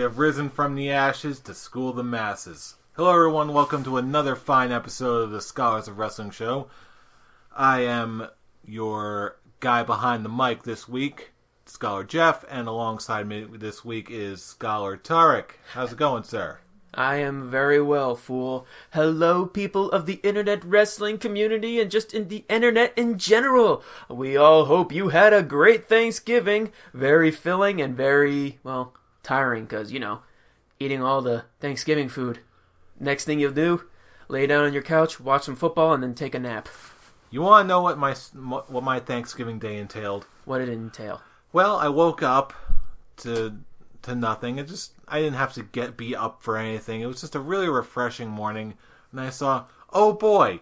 have risen from the ashes to school the masses. Hello everyone, welcome to another fine episode of the Scholars of Wrestling show. I am your guy behind the mic this week, Scholar Jeff, and alongside me this week is Scholar Tarek. How's it going, sir? I am very well, fool. Hello, people of the internet wrestling community and just in the internet in general. We all hope you had a great Thanksgiving. Very filling and very, well, tiring because, eating all the Thanksgiving food. Next thing you'll do, lay down on your couch, watch some football, and then take a nap. You want to know what my Thanksgiving day entailed? What did it entail? Well, I woke up to nothing. I didn't have to be up for anything. It was just a really refreshing morning. And I saw, oh boy,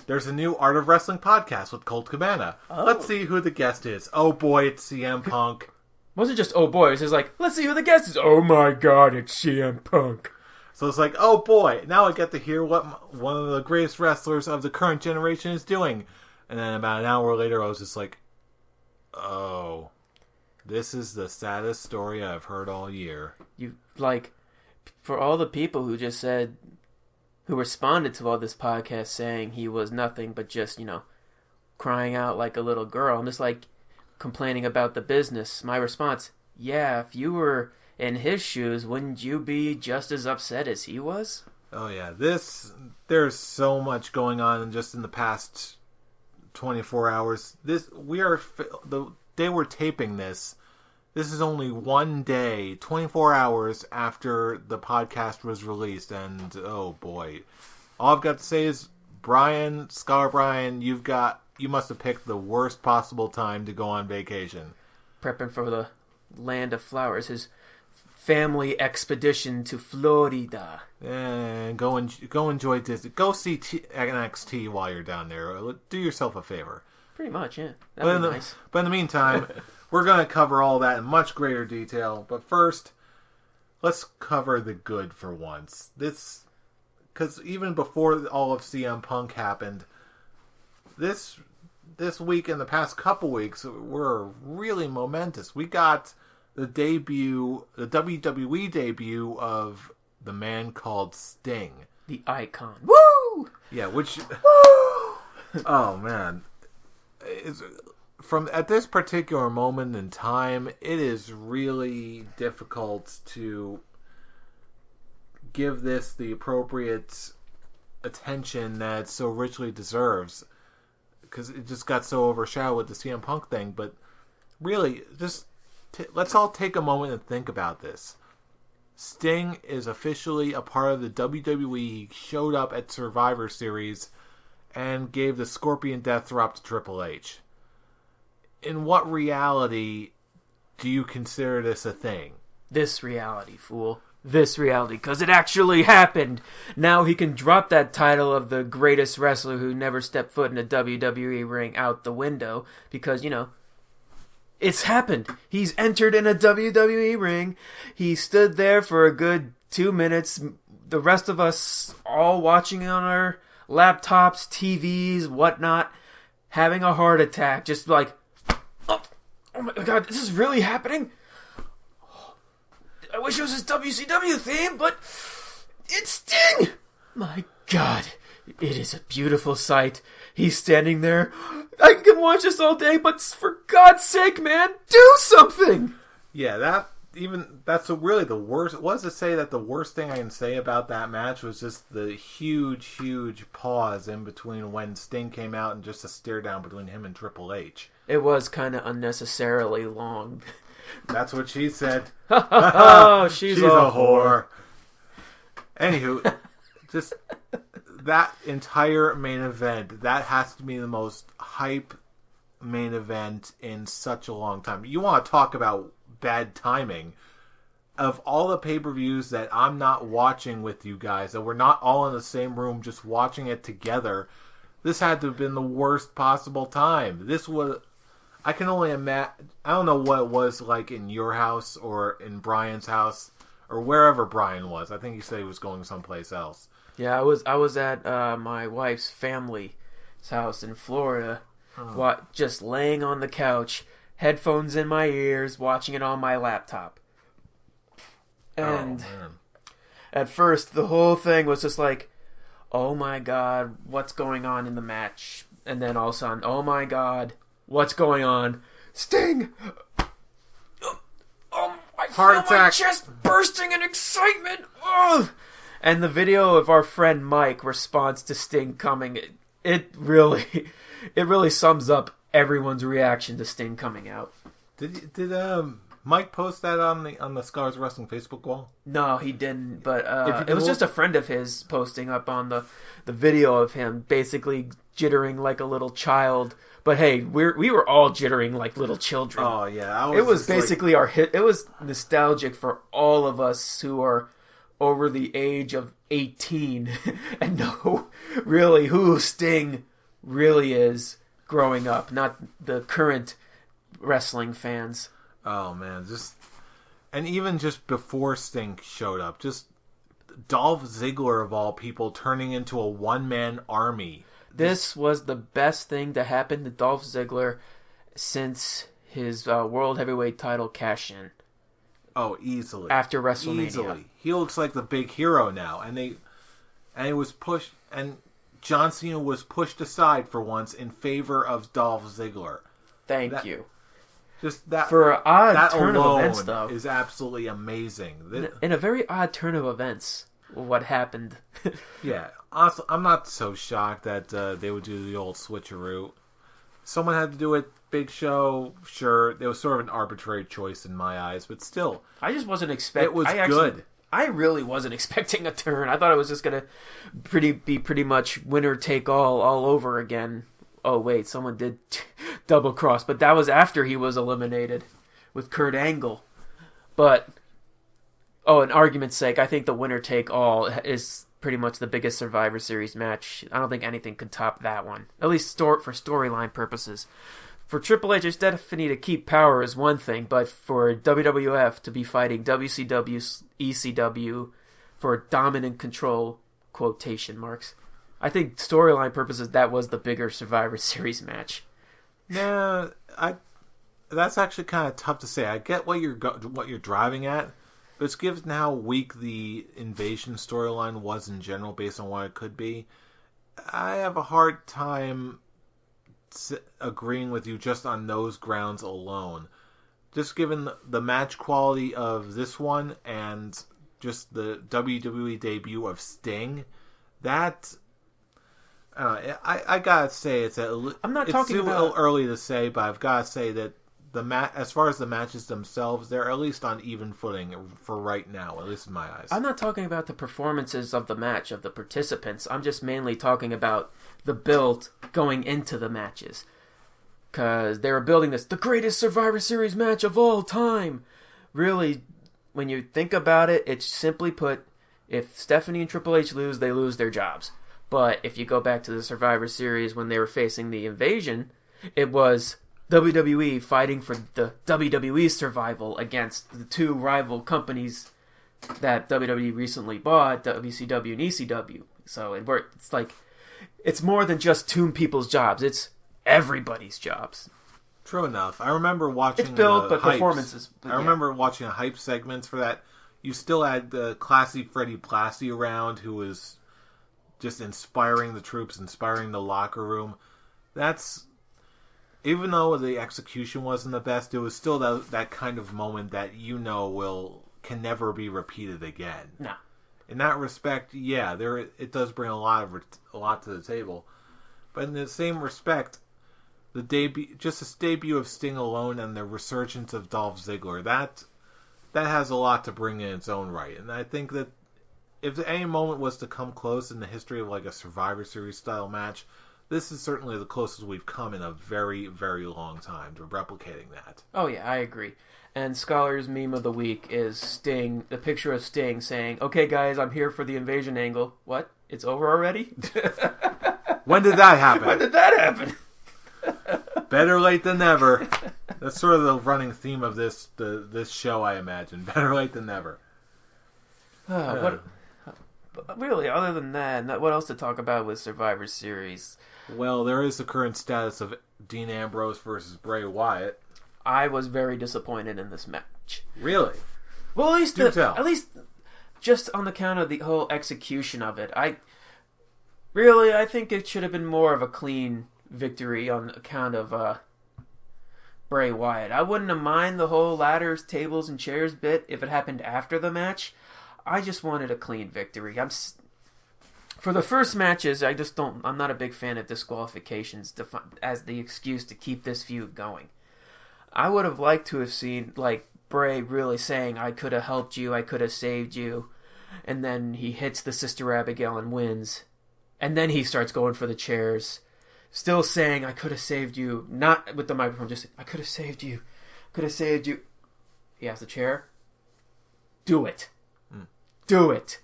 there's a new Art of Wrestling podcast with Colt Cabana. Oh. Let's see who the guest is. Oh boy, it's CM Punk. It wasn't just oh boy, it was just like, let's see who the guest is. Oh my god, it's CM Punk. So it's like, oh boy, now I get to hear what one of the greatest wrestlers of the current generation is doing. And then about an hour later, I was just like, oh, this is the saddest story I've heard all year. For all the people who just said, who responded to all this podcast saying he was nothing but just, crying out like a little girl. I'm just complaining about the business. My response, yeah, if you were in his shoes, wouldn't you be just as upset as he was? Oh yeah, there's so much going on just in the past 24 hours. The day we're taping this is only one day, 24 hours after the podcast was released, and oh boy. All I've got to say is, Scholar Brian, you must have picked the worst possible time to go on vacation. Prepping for the land of flowers, his family expedition to Florida. And go enjoy Disney. Go see NXT while you're down there. Do yourself a favor. Pretty much, yeah. That'd be nice. But in the meantime, we're going to cover all that in much greater detail. But first, let's cover the good for once. Because even before all of CM Punk happened, this week and the past couple weeks were really momentous. We got the WWE debut of the man called Sting. The icon. Woo! Yeah, which... Woo! Oh, man. At this particular moment in time, it is really difficult to give this the appropriate attention that it so richly deserves, because it just got so overshadowed with the CM Punk thing. But really, just let's all take a moment and think about this. Sting is officially a part of the WWE. He showed up at Survivor Series and gave the Scorpion Death Drop to Triple H. In what reality do you consider this a thing? This reality, fool. This reality, because it actually happened. Now he can drop that title of the greatest wrestler who never stepped foot in a WWE ring out the window, because, it's happened. He's entered in a WWE ring. He stood there for a good 2 minutes. The rest of us all watching on our laptops, TVs, whatnot, having a heart attack. Just like, oh my god, this is really happening? I wish it was his WCW theme, but it's Sting! My god, it is a beautiful sight. He's standing there. I can watch this all day, but for God's sake, man, do something! Yeah, that's really the worst. What does it say that the worst thing I can say about that match was just the huge pause in between when Sting came out and just a stare down between him and Triple H. It was kind of unnecessarily long. That's what she said. Oh, she's a whore. Anywho, just that entire main event, that has to be the most hype main event in such a long time. You want to talk about bad timing. Of all the pay-per-views that I'm not watching with you guys, that we're not all in the same room just watching it together, this had to have been the worst possible time. This was... I can only imagine... I don't know what it was like in your house or in Brian's house or wherever Brian was. I think he said he was going someplace else. Yeah, I was at my wife's family's house in Florida, just laying on the couch, headphones in my ears, watching it on my laptop. And at first, the whole thing was just like, oh my god, what's going on in the match? And then all of a sudden, oh my god, what's going on? Sting! I Heart feel attack. my chest bursting in excitement! Ugh! And the video of our friend Mike response to Sting coming, it really sums up everyone's reaction to Sting coming out. Did Mike post that on the Scholars Wrestling Facebook wall? No, he didn't. But it was just a friend of his posting up on the video of him basically jittering like a little child. But hey, we were all jittering like little children. Oh yeah, it was basically our hit. It was nostalgic for all of us who are over the age of 18 and know really who Sting really is growing up, not the current wrestling fans. Oh man, and even just before Sting showed up, just Dolph Ziggler of all people turning into a one-man army. This was the best thing to happen to Dolph Ziggler since his World Heavyweight title cash-in. Oh, easily. After WrestleMania. Easily. He looks like the big hero now. And it was pushed, and John Cena was pushed aside for once in favor of Dolph Ziggler. Thank you. Just that for an odd that turn alone of events, though, is absolutely amazing. In a very odd turn of events, what happened? Yeah, also, I'm not so shocked that they would do the old switcheroo. Someone had to do it. Big Show, sure, it was sort of an arbitrary choice in my eyes, but still, I just wasn't expecting. It was good. I really wasn't expecting a turn. I thought it was just gonna be pretty much winner take all over again. Oh wait, someone did double cross, but that was after he was eliminated with Kurt Angle. But in argument's sake, I think the winner take all is pretty much the biggest Survivor Series match. I don't think anything could top that one, at least for storyline purposes. For Triple H, it's definitely to keep power is one thing, but for WWF to be fighting WCW, ECW for dominant control, quotation marks, I think storyline purposes, that was the bigger Survivor Series match. Nah, that's actually kind of tough to say. I get what you're driving at, but it's given how weak the Invasion storyline was in general based on what it could be. I have a hard time agreeing with you just on those grounds alone. Just given the match quality of this one and just the WWE debut of Sting, that I gotta say it's too early to say, but I've gotta say that as far as the matches themselves, they're at least on even footing for right now, at least in my eyes. I'm not talking about the performances of the match, of the participants. I'm just mainly talking about the build going into the matches. Because they were building this, the greatest Survivor Series match of all time. Really, when you think about it, it's simply put, if Stephanie and Triple H lose, they lose their jobs. But if you go back to the Survivor Series when they were facing the Invasion, it was WWE fighting for the WWE survival against the two rival companies that WWE recently bought, WCW and ECW. So it's like, it's more than just two people's jobs. It's everybody's jobs. True enough. I remember watching it's built, but hypes. Performances. But I remember watching a hype segments for that. You still had the classy Freddie Blassie around, who was just inspiring the troops, inspiring the locker room. That's, even though the execution wasn't the best, it was still that kind of moment that can never be repeated again. No. In that respect, yeah, it does bring a lot to the table. But in the same respect, the debut of Sting alone and the resurgence of Dolph Ziggler, that has a lot to bring in its own right. And I think that if any moment was to come close in the history of like a Survivor Series style match, this is certainly the closest we've come in a very, very long time to replicating that. Oh yeah, I agree. And Scholar's meme of the week is Sting, the picture of Sting saying, "Okay guys, I'm here for the Invasion angle." What? It's over already? When did that happen? When did that happen? Better late than never. That's sort of the running theme of this show, I imagine. Better late than never. Really, other than that, what else to talk about with Survivor Series? Well, there is the current status of Dean Ambrose versus Bray Wyatt. I was very disappointed in this match. Really? Well, at least Do tell. at least just on the count of the whole execution of it, I think it should have been more of a clean victory on account of Bray Wyatt. I wouldn't have mind the whole ladders, tables, and chairs bit if it happened after the match. I just wanted a clean victory. For the first matches, I'm not a big fan of disqualifications as the excuse to keep this feud going. I would have liked to have seen, like, Bray really saying, I could have helped you, I could have saved you, and then he hits the Sister Abigail and wins, and then he starts going for the chairs, still saying, I could have saved you, not with the microphone, just, I could have saved you, could have saved you. He has the chair. Do it. Do it.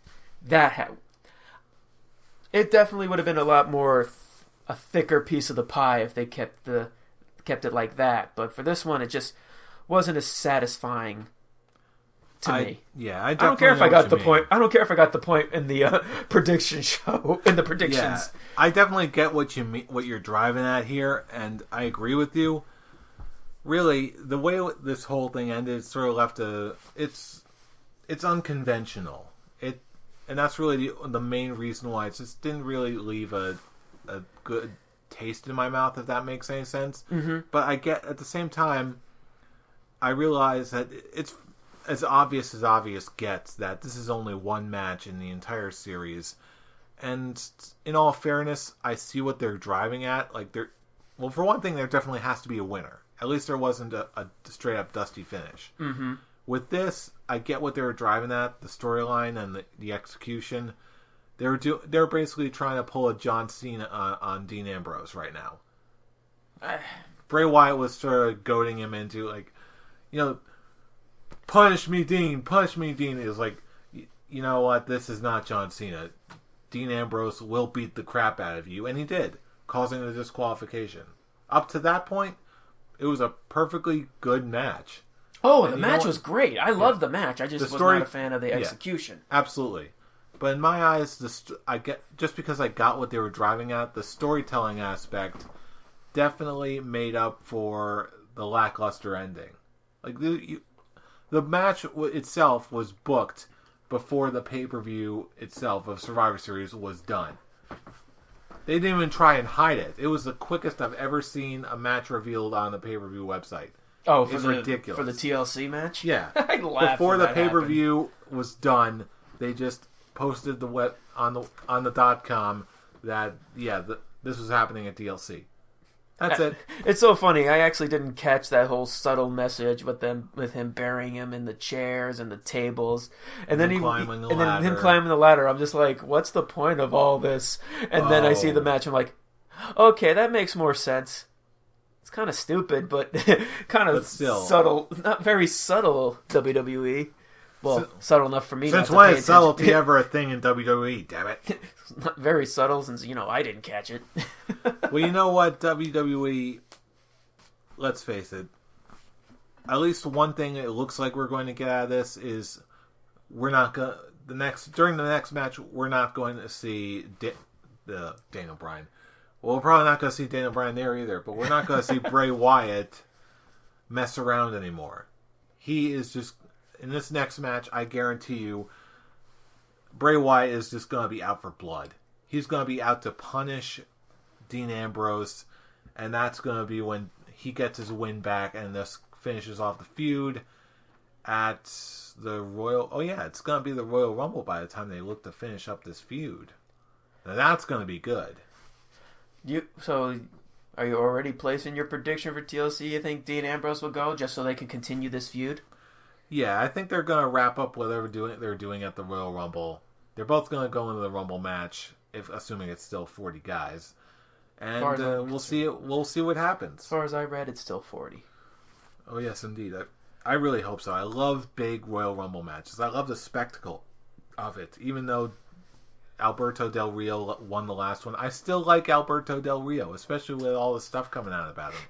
It definitely would have been a lot more a thicker piece of the pie if they kept it like that. But for this one, it just wasn't as satisfying to me. Yeah, I don't care if I got the point. I don't care if I got the point in the prediction show, in the predictions. Yeah, I definitely get what you mean, what you're driving at here, and I agree with you. Really, the way this whole thing ended sort of left it's unconventional. And that's really the main reason why it just didn't really leave a good taste in my mouth, if that makes any sense. Mm-hmm. But at the same time, I realize that it's as obvious gets that this is only one match in the entire series. And in all fairness, I see what they're driving at. Well, for one thing, there definitely has to be a winner. At least there wasn't a straight up dusty finish. Mm-hmm. With this, I get what they were driving at, the storyline and the execution. They're basically trying to pull a John Cena on Dean Ambrose right now. Bray Wyatt was sort of goading him into, punish me, Dean, punish me, Dean. It was like, you know what, this is not John Cena. Dean Ambrose will beat the crap out of you, and he did, causing a disqualification. Up to that point, it was a perfectly good match. Oh, the match was great. I loved the match. I just was not a fan of the execution. Yeah, absolutely. But in my eyes, just because I got what they were driving at, the storytelling aspect definitely made up for the lackluster ending. Like the match itself was booked before the pay-per-view itself of Survivor Series was done. They didn't even try and hide it. It was the quickest I've ever seen a match revealed on the pay-per-view website. Oh, ridiculous. For the TLC match? Yeah. I laughed before the pay-per-view was done, they just posted the web on the .com that this was happening at TLC. That's it. It's so funny. I actually didn't catch that whole subtle message with him burying him in the chairs and the tables, and then him climbing the ladder. I'm just like, what's the point of all this? And then I see the match. I'm like, okay, that makes more sense. It's kind of stupid, but kind of subtle. Not very subtle, WWE. Well, subtle enough for me. Since when is subtlety ever a thing in WWE, damn it? It's not very subtle since, I didn't catch it. Well, you know what, WWE, let's face it, at least one thing it looks like we're going to get out of this is we're not going during the next match, we're not going to see Daniel Bryan. Well, we're probably not going to see Daniel Bryan there either, but we're not going to see Bray Wyatt mess around anymore. He is just, in this next match, I guarantee you, Bray Wyatt is just going to be out for blood. He's going to be out to punish Dean Ambrose, and that's going to be when he gets his win back and thus finishes off the feud at the Royal... Oh yeah, it's going to be the Royal Rumble by the time they look to finish up this feud. Now that's going to be good. So, are you already placing your prediction for TLC? You think Dean Ambrose will go just so they can continue this feud? Yeah, I think they're going to wrap up whatever they're doing at the Royal Rumble. They're both going to go into the Rumble match, assuming it's still 40 guys. And we'll see what happens. As far as I read, it's still 40. Oh, yes, indeed. I really hope so. I love big Royal Rumble matches. I love the spectacle of it. Even though Alberto Del Rio won the last one, I still like Alberto Del Rio, especially with all the stuff coming out about him.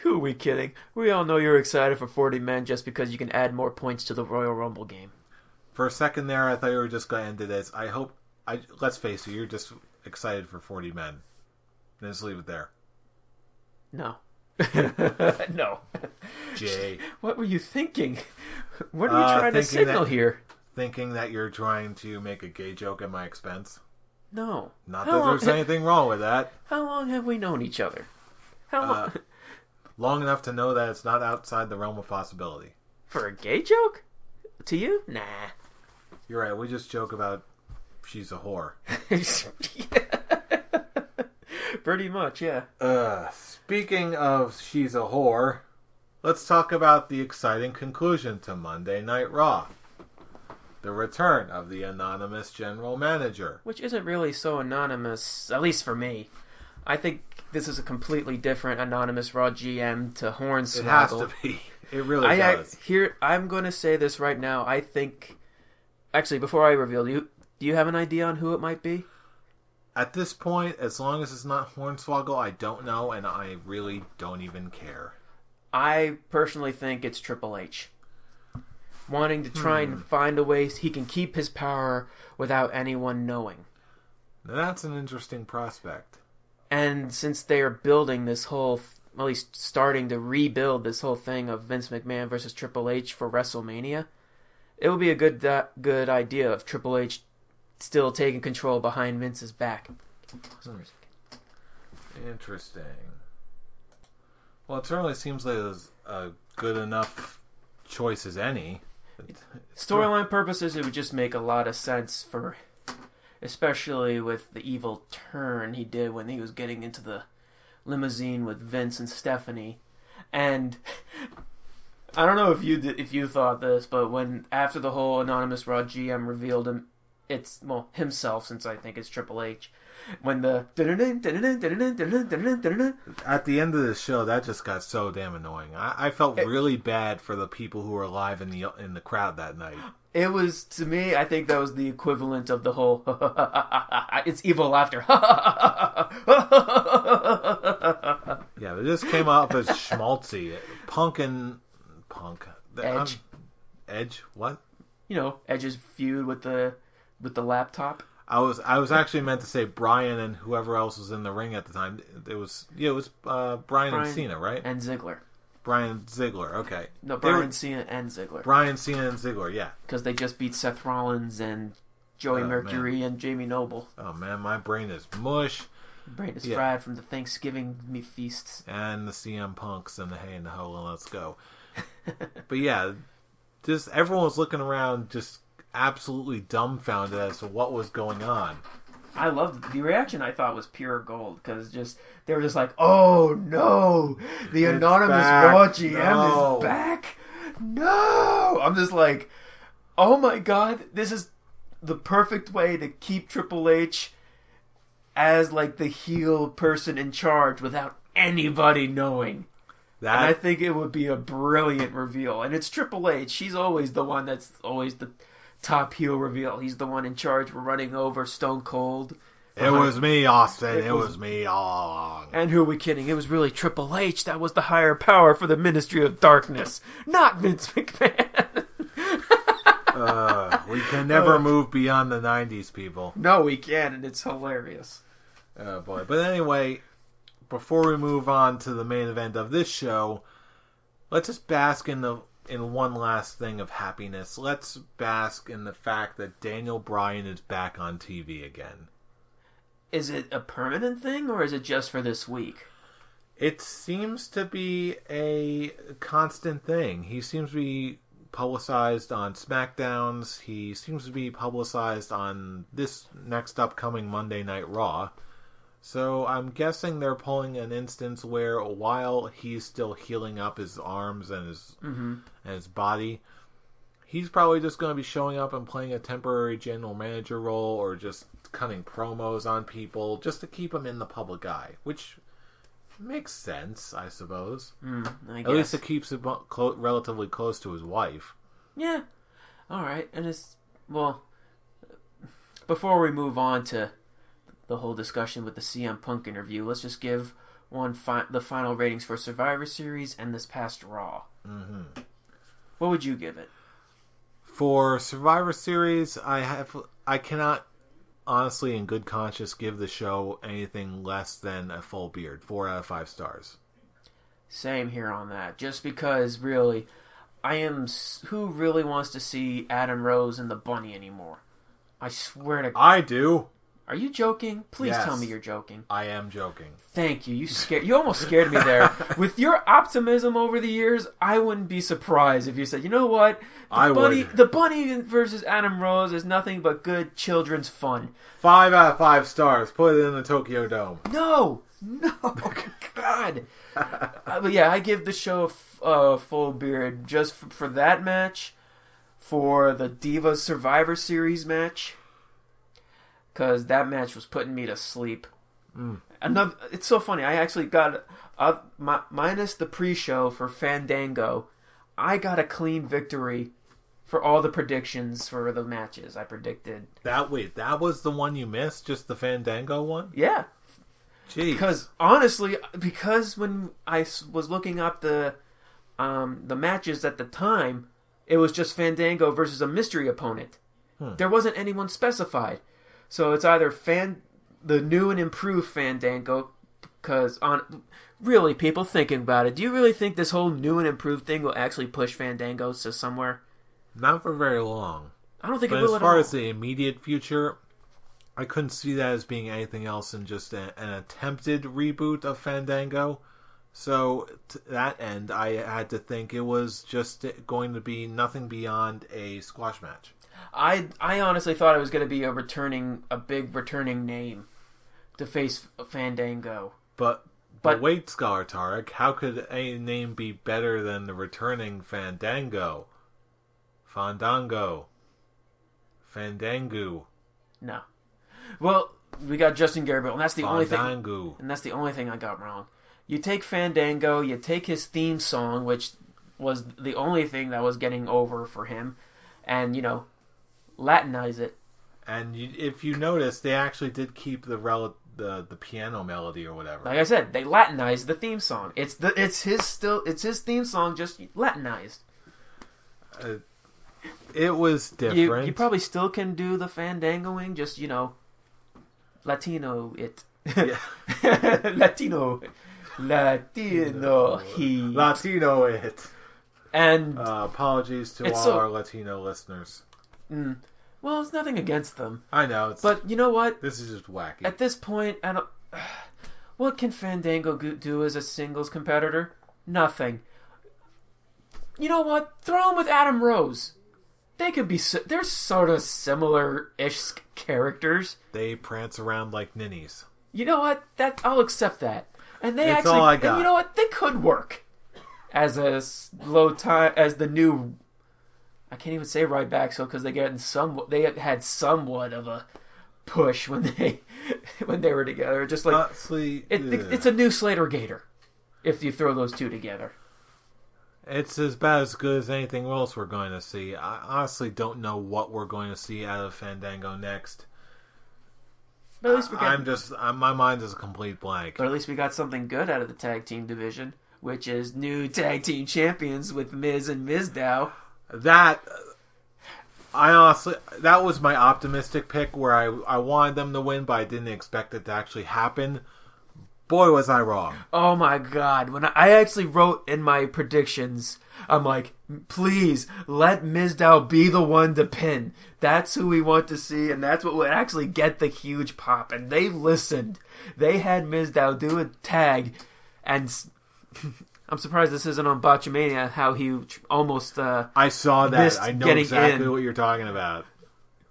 Who are we kidding? We all know you're excited for 40 men just because you can add more points to the Royal Rumble game. For a second there, I thought you were just going to end it as, let's face it, you're just excited for 40 men. And just leave it there. No. No. Jay. What were you thinking? What are you trying to signal here? Thinking that you're trying to make a gay joke at my expense? No. Not that there's anything wrong with that. How long have we known each other? How long? Long enough to know that it's not outside the realm of possibility. For a gay joke? To you? Nah. You're right. We just joke about she's a whore. Pretty much, yeah. Speaking of she's a whore, let's talk about the exciting conclusion to Monday Night Raw. The return of the anonymous general manager. Which isn't really so anonymous, at least for me. I think this is a completely different anonymous Raw GM to Hornswoggle. It has to be. It really does. I'm going to say this right now. I think... Actually, before I reveal, do you have an idea on who it might be? At this point, as long as it's not Hornswoggle, I don't know, and I really don't even care. I personally think it's Triple H. Wanting to try and find a way he can keep his power without anyone knowing. Now that's an interesting prospect. And since they are building this whole, at least starting to rebuild this whole thing of Vince McMahon versus Triple H for WrestleMania, it would be a good idea of Triple H still taking control behind Vince's back. Interesting. Well, it certainly seems like there's a good enough choice as any. Storyline purposes, it would just make a lot of sense for, especially with the evil turn he did when he was getting into the limousine with Vince and Stephanie. And I don't know if you thought this, but when after the whole anonymous Raw GM revealed himself, since I think it's Triple H, when the at the end of the show, that just got so damn annoying. I felt really bad for the people who were alive in the crowd that night. It was, to me, I think that was the equivalent of the whole it's evil laughter. Yeah, it just came off as schmaltzy. Punk. Edge. Edge? What? You know, Edge's feud with the laptop. I was actually meant to say Bryan and whoever else was in the ring at the time. It was Bryan and Cena, right? And Ziggler. Bryan Ziggler, okay. No, Bryan Cena and Ziggler. Bryan Cena and Ziggler, yeah. Because they just beat Seth Rollins and Joey Mercury and Jamie Noble. Oh man, my brain is mush. Brain is fried from the Thanksgiving feasts. And the CM Punks and the Hey and the Ho and Let's Go. But yeah, just everyone was looking around just absolutely dumbfounded as to what was going on. I loved the reaction. I thought was pure gold because they were just like, "Oh no, the anonymous Raw GM is back!" No, I'm just like, "Oh my god, this is the perfect way to keep Triple H as like the heel person in charge without anybody knowing." And I think it would be a brilliant reveal. And it's Triple H. She's always the one that's always the top heel reveal. He's the one in charge. We're running over Stone Cold. It was me, Austin. It was me all along. And who are we kidding? It was really Triple H that was the higher power for the Ministry of Darkness, not Vince McMahon. We can never move beyond the 90s, people. No, we can't, and it's hilarious. Oh, boy. But anyway, before we move on to the main event of this show, let's just bask in one last thing of happiness. Let's bask in the fact that Daniel Bryan is back on TV again. Is it a permanent thing, or is it just for this week? It seems to be a constant thing. He seems to be publicized on SmackDowns. He seems to be publicized on this next upcoming Monday Night Raw. So I'm guessing they're pulling an instance where while he's still healing up his arms and his body, he's probably just going to be showing up and playing a temporary general manager role or just cutting promos on people just to keep him in the public eye, which makes sense, I suppose. I guess. At least it keeps him relatively close to his wife. Yeah. All right. And before we move on to the whole discussion with the CM Punk interview, let's just give the final ratings for Survivor Series and this past Raw. What would you give it? For Survivor Series, I cannot honestly in good conscience give the show anything less than a full beard. 4 out of 5 stars. Same here on that. Just because really Who really wants to see Adam Rose and the Bunny anymore? I swear to... I do. Are you joking? Please Yes. tell me you're joking. I am joking. Thank you. You almost scared me there. With your optimism over the years, I wouldn't be surprised if you said, you know what? The Bunny versus Adam Rose is nothing but good children's fun. 5 out of 5 stars. Put it in the Tokyo Dome. No, God. But yeah, I give the show a full beard just for that match, for the Divas Survivor Series match, because that match was putting me to sleep. It's so funny. I actually got minus the pre-show for Fandango. I got a clean victory for all the predictions for the matches I predicted. That was the one you missed? Just the Fandango one? Yeah. Jeez. Because when I was looking up the matches at the time, it was just Fandango versus a mystery opponent. There wasn't anyone specified. So it's either the new and improved Fandango, because really, people thinking about it, do you really think this whole new and improved thing will actually push Fandango to somewhere? Not for very long. I don't think it but will as at all. far as the immediate future, I couldn't see that as being anything else than just an attempted reboot of Fandango. So to that end, I had to think it was just going to be nothing beyond a squash match. I honestly thought it was going to be a big returning name to face Fandango. But wait, Scholar Tarek, how could a name be better than the returning Fandango? Fandango. No. Well, we got Justin Gabriel, and that's the only thing. And that's the only thing I got wrong. You take Fandango, you take his theme song, which was the only thing that was getting over for him, and Latinize it. And if you notice, they actually did keep the piano melody or whatever. Like I said, they Latinized the theme song. It's his theme song, just Latinized. It was different. You probably still can do the Fandangoing, just Latino it. Yeah. Latino it. And apologies to all our Latino listeners. Well, it's nothing against them. I know. But you know what? This is just wacky. At this point, what can Fandango do as a singles competitor? Nothing. You know what? Throw him with Adam Rose. They're sort of similar-ish characters. They prance around like ninnies. You know what? I'll accept that. And That's all I got. And you know what? They could work as as the new. I can't even say right back, because they had somewhat of a push when they were together. Just like it's a new Slater Gator if you throw those two together. It's as bad as good as anything else we're going to see. I honestly don't know what we're going to see out of Fandango next. But at least my mind is a complete blank. But at least we got something good out of the tag team division, which is new tag team champions with Miz and Mizdow. That was my optimistic pick, where I wanted them to win, but I didn't expect it to actually happen. Boy, was I wrong. Oh my God. When I actually wrote in my predictions, I'm like, please let Mizdow be the one to pin. That's who we want to see, and that's what would actually get the huge pop. And they listened. They had Mizdow do a tag, and I'm surprised this isn't on Botchamania, how he almost I saw that. I know exactly what you're talking about.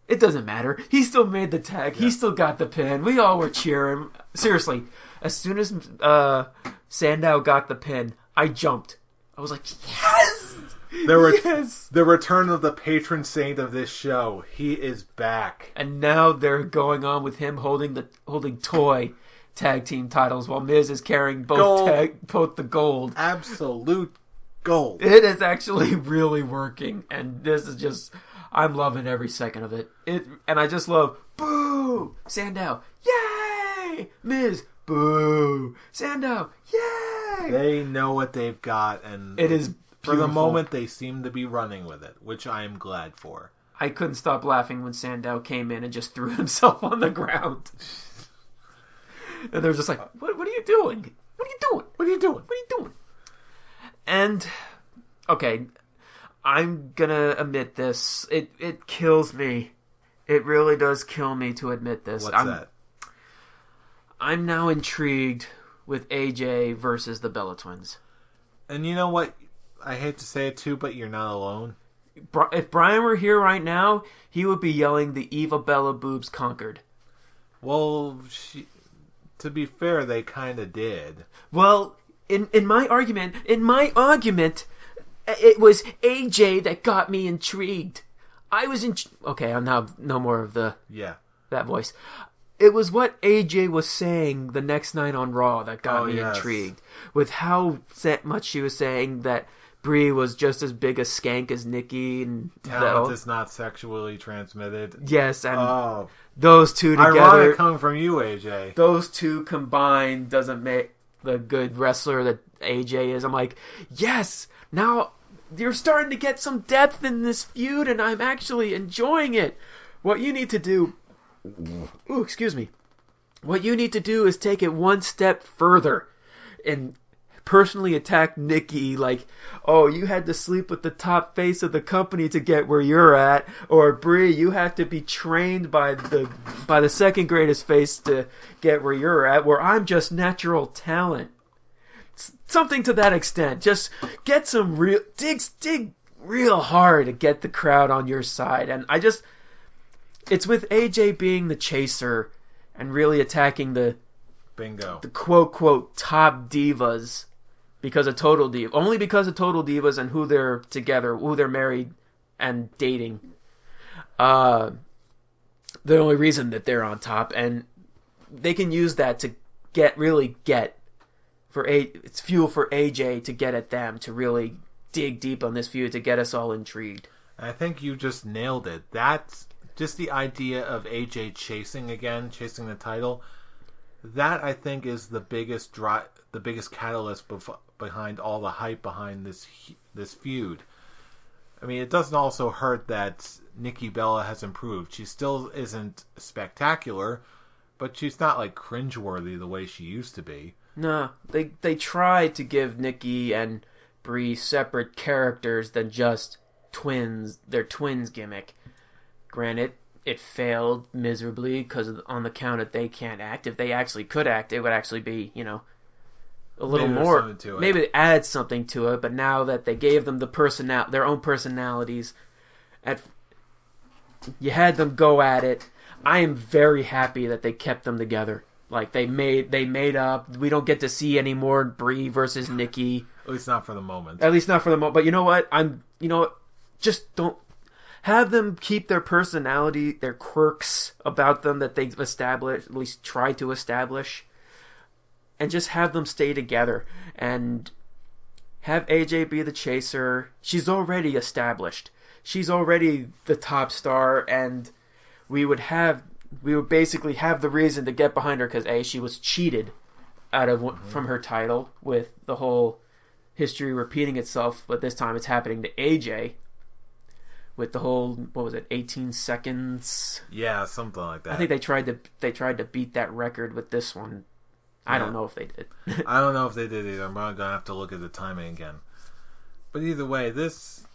It doesn't matter. He still made the tag. Yeah. He still got the pin. We all were cheering. Seriously, as soon as Sandow got the pin, I jumped. I was like, yes! The return of the patron saint of this show. He is back. And now they're going on with him holding toy tag team titles while Miz is carrying both the gold. Absolute gold. It is actually really working, and this is just, I'm loving every second of it. And I just love, boo! Sandow, yay! Miz, boo! Sandow, yay! They know what they've got, and it is for the moment they seem to be running with it, which I am glad for. I couldn't stop laughing when Sandow came in and just threw himself on the ground. And they're just like, what are you doing? What are you doing? What are you doing? What are you doing? And, okay, I'm gonna admit this. It kills me. It really does kill me to admit this. What's that? I'm now intrigued with AJ versus the Bella Twins. And you know what? I hate to say it too, but you're not alone. If Brian were here right now, he would be yelling, "The Eva Bella boobs conquered." Well, to be fair, they kind of did. Well, in my argument, it was AJ that got me intrigued. I was okay. I'm now no more of that voice. It was what AJ was saying the next night on Raw that got me intrigued, with how much she was saying that Brie was just as big a skank as Nikki, and talent is not sexually transmitted. Yes, and those two together, ironic coming from you, AJ. Those two combined doesn't make the good wrestler that AJ is. I'm like, yes, now you're starting to get some depth in this feud, and I'm actually enjoying it. What you need to do, what you need to do is take it one step further and personally attack Nikki like, oh, you had to sleep with the top face of the company to get where you're at, or Brie, you have to be trained by the second greatest face to get where you're at, where I'm just natural talent. Something to that extent. Just get some dig real hard to get the crowd on your side. And it's with AJ being the chaser and really attacking the quote top divas because of Total Divas. Only because of Total Divas and who they're together, who they're married and dating. The only reason that they're on top, and they can use that to get it's fuel for AJ to get at them, to really dig deep on this feud, to get us all intrigued. I think you just nailed it. That's just the idea of AJ chasing the title. That, I think, is the biggest catalyst behind all the hype behind this feud. I mean, it doesn't also hurt that Nikki Bella has improved. She still isn't spectacular, but she's not like cringeworthy the way she used to be. No, they tried to give Nikki and Brie separate characters than just twins. Their twins gimmick. Granted, it failed miserably because on the count that they can't act. If they actually could act, it would actually be, a little more. Maybe add something to it. But now that they gave them their own personalities, you had them go at it. I am very happy that they kept them together. Like they made up. We don't get to see any more Brie versus Nikki. At least not for the moment. But you know what? Just don't have them keep their personality, their quirks about them that they've established, at least try to establish, and just have them stay together and have AJ be the chaser. She's already established. She's already the top star, and we would basically have the reason to get behind her because she was cheated from her title, with the whole history repeating itself, but this time it's happening to AJ with the whole 18 seconds. Yeah, something like that. I think they tried to beat that record with this one. I don't know if they did. I don't know if they did either. I'm gonna have to look at the timing again. But either way, this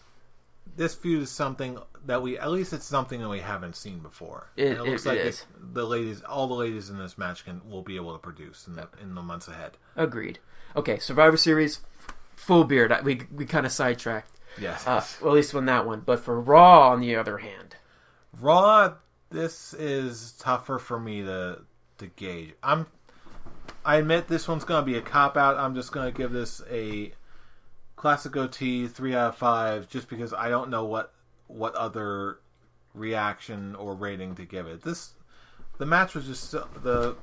feud is something that it's something that we haven't seen before. It looks like all the ladies in this match will be able to produce in the months ahead. Agreed. Okay, Survivor Series, full beard. We kind of sidetracked. Yes. Well, at least on that one. But for Raw, on the other hand, this is tougher for me to gauge. I admit this one's going to be a cop-out. I'm just going to give this a classic OT 3 out of 5, just because I don't know what other reaction or rating to give it. The match was just the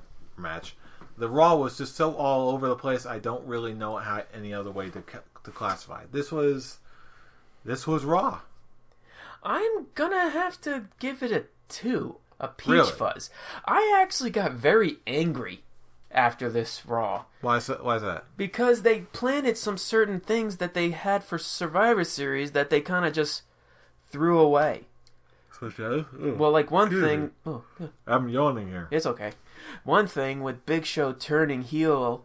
Raw was just so all over the place. I don't really know any other way to classify it. This was Raw. I'm gonna have to give it a 2, a peach fuzz. I actually got very angry after this Raw. Why is that? Because they planted some certain things that they had for Survivor Series that they kind of just threw away. Well, like one thing... Oh, yeah. I'm yawning here. It's okay. One thing with Big Show turning heel,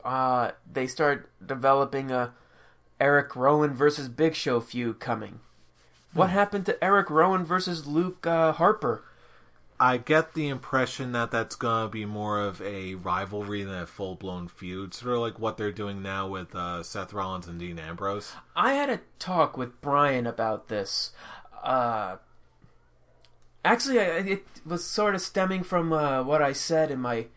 they start developing Eric Rowan versus Big Show feud coming. What happened to Eric Rowan versus Luke Harper? I get the impression that that's going to be more of a rivalry than a full-blown feud. Sort of like what they're doing now with Seth Rollins and Dean Ambrose. I had a talk with Brian about this. Actually, it was sort of stemming from what I said in my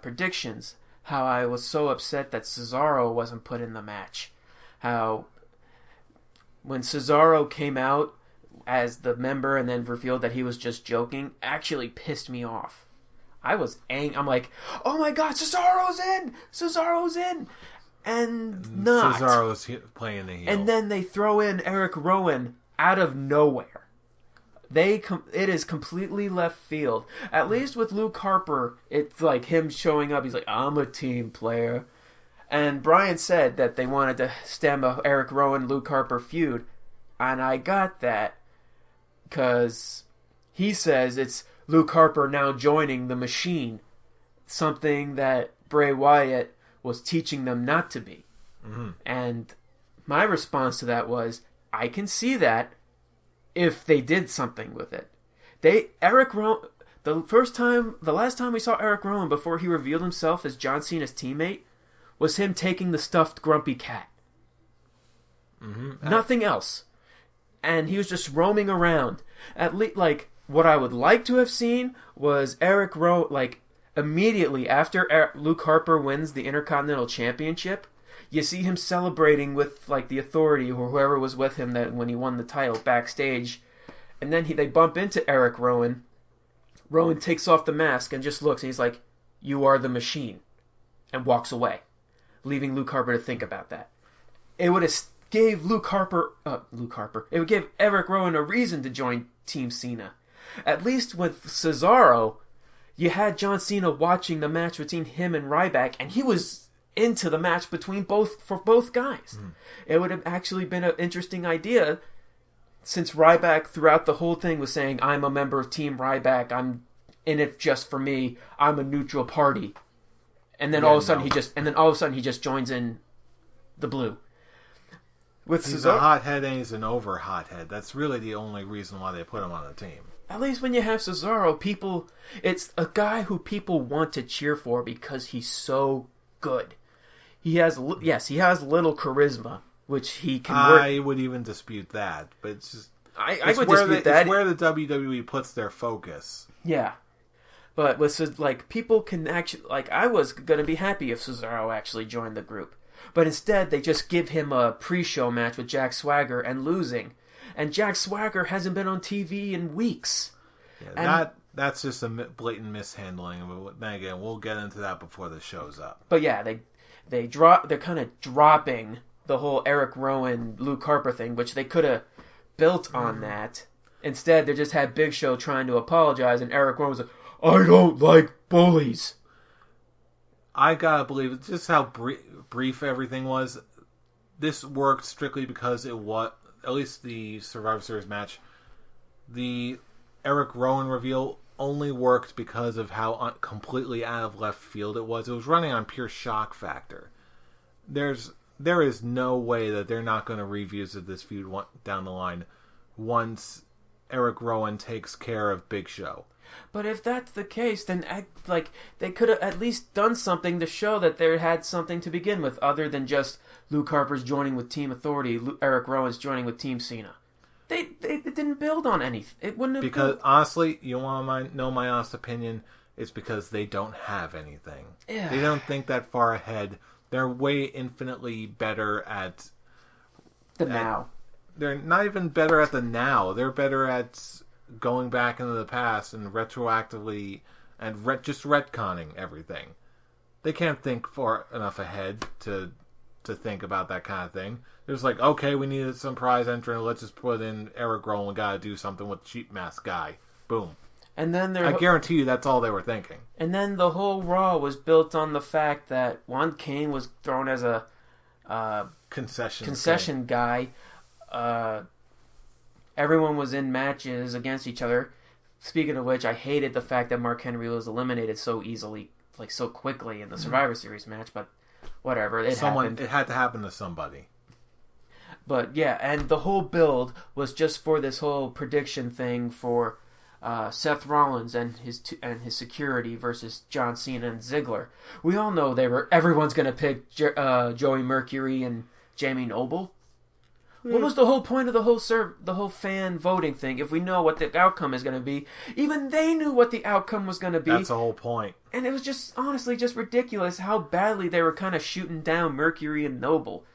predictions. How I was so upset that Cesaro wasn't put in the match. How when Cesaro came out as the member and then revealed that he was just joking, actually pissed me off. I was angry. I'm like, oh my god, Cesaro's in! Cesaro's in! And not. Cesaro's playing the heel. And then they throw in Eric Rowan out of nowhere. It is completely left field. At least with Luke Harper, it's like him showing up. He's like, I'm a team player. And Brian said that they wanted to stem a Eric Rowan-Luke Harper feud. And I got that. Because he says it's Luke Harper now joining the Machine. Something that Bray Wyatt was teaching them not to be. Mm-hmm. And my response to that was, I can see that if they did something with it. Eric Rowan, the last time we saw Eric Rowan before he revealed himself as John Cena's teammate was him taking the stuffed grumpy cat. Mm-hmm. Nothing else. And he was just roaming around. At least, like, what I would like to have seen was Eric Rowan, like, immediately after Luke Harper wins the Intercontinental Championship, you see him celebrating with, like, the Authority or whoever was with him that when he won the title backstage. And then they bump into Eric Rowan. Rowan takes off the mask and just looks, and he's like, "You are the Machine," and walks away, leaving Luke Harper to think about that. It would have gave it would give Eric Rowan a reason to join Team Cena. At least with Cesaro, you had John Cena watching the match between him and Ryback, and he was into the match between both guys. Mm. It would have actually been an interesting idea, since Ryback throughout the whole thing was saying, "I'm a member of Team Ryback. I'm in it just for me. I'm a neutral party." And then all of a sudden he just joins in the blue. He's a hothead and he's an over hothead. That's really the only reason why they put him on the team. At least when you have Cesaro, it's a guy who people want to cheer for because he's so good. He has little charisma, which he can work. I would even dispute that, but it's just I would dispute that. It's where the WWE puts their focus. Yeah, but with like people can actually like I was gonna be happy if Cesaro actually joined the group, but instead they just give him a pre-show match with Jack Swagger and losing, and Jack Swagger hasn't been on TV in weeks. Yeah, that's just a blatant mishandling. Then again, we'll get into that before the show's up. But yeah, they're kind of dropping the whole Eric Rowan Luke Harper thing, which they could have built on that. Instead, they just had Big Show trying to apologize, and Eric Rowan was like, "I don't like bullies." I gotta believe just how brief everything was. This worked strictly because it was, at least the Survivor Series match, the Eric Rowan reveal only worked because of how completely out of left field it was. It was running on pure shock factor. There is no way that they're not going to revisit this feud down the line once Eric Rowan takes care of Big Show. But if that's the case, then they could have at least done something to show that they had something to begin with, other than just Luke Harper's joining with Team Authority, Eric Rowan's joining with Team Cena. They didn't build on anything. It wouldn't have because honestly, you want to know my honest opinion? It's because they don't have anything. Yeah. They don't think that far ahead. They're way infinitely better at the now. They're not even better at the now. They're better at going back into the past and retroactively and just retconning everything. They can't think far enough ahead to think about that kind of thing. It was like, okay, we needed some prize entrant. Let's just put in Eric Rowan. We got to do something with Cheap Mask Guy. Boom. And then I guarantee you that's all they were thinking. And then the whole Raw was built on the fact that Juan Kane was thrown as a concession guy. Everyone was in matches against each other. Speaking of which, I hated the fact that Mark Henry was eliminated so easily, like so quickly in the Survivor Series match. But whatever, it happened. It had to happen to somebody. But yeah, and the whole build was just for this whole prediction thing for Seth Rollins and his security versus John Cena and Ziggler. We all know everyone's going to pick Joey Mercury and Jamie Noble. What was the whole point of the whole fan voting thing? If we know what the outcome is going to be, even they knew what the outcome was going to be. That's the whole point. And it was just honestly just ridiculous how badly they were kind of shooting down Mercury and Noble.